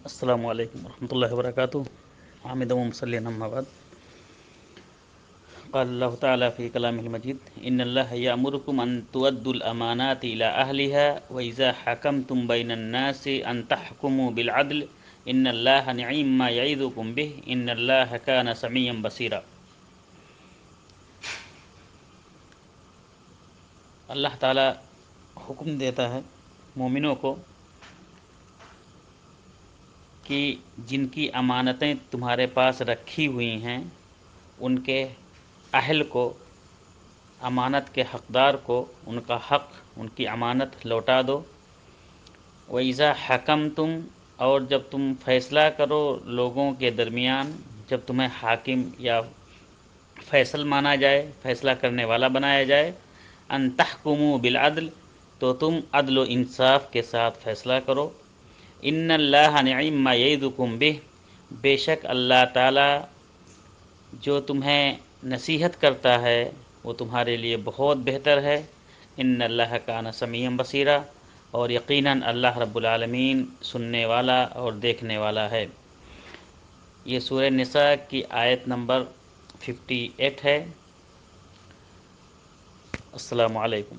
السلام علیکم ورحمۃ اللہ وبرکاتہ حامد ومصلی اما بعد قال اللہ تعالی فی کلامہ المجید ان اللہ یأمرکم ان تؤدوا الامانات الی اہلها واذا حکمتم بین الناس ان تحکموا بالعدل ان اللہ نعم ما یعظکم به ان اللہ کان سمیعا بصیرا۔ اللہ تعالی حکم دیتا ہے مومنوں کو کہ جن کی امانتیں تمہارے پاس رکھی ہوئی ہیں ان کے اہل کو، امانت کے حقدار کو ان کا حق، ان کی امانت لوٹا دو۔ وَإِذَا حَكَمْتُمْ، اور جب تم فیصلہ کرو لوگوں کے درمیان، جب تمہیں حاکم یا فیصل مانا جائے، فیصلہ کرنے والا بنایا جائے، ان تحکموا بالعدل، تو تم عدل و انصاف کے ساتھ فیصلہ کرو۔ ان اللہ نعم ما یعظکم بہ، بے شک اللہ تعالی جو تمہیں نصیحت کرتا ہے وہ تمہارے لیے بہت بہتر ہے۔ ان اللہ کان سمیعا بصیرا، اور یقیناً اللہ رب العالمین سننے والا اور دیکھنے والا ہے۔ یہ سورہ نساء کی آیت نمبر 58 ہے۔ السلام علیکم۔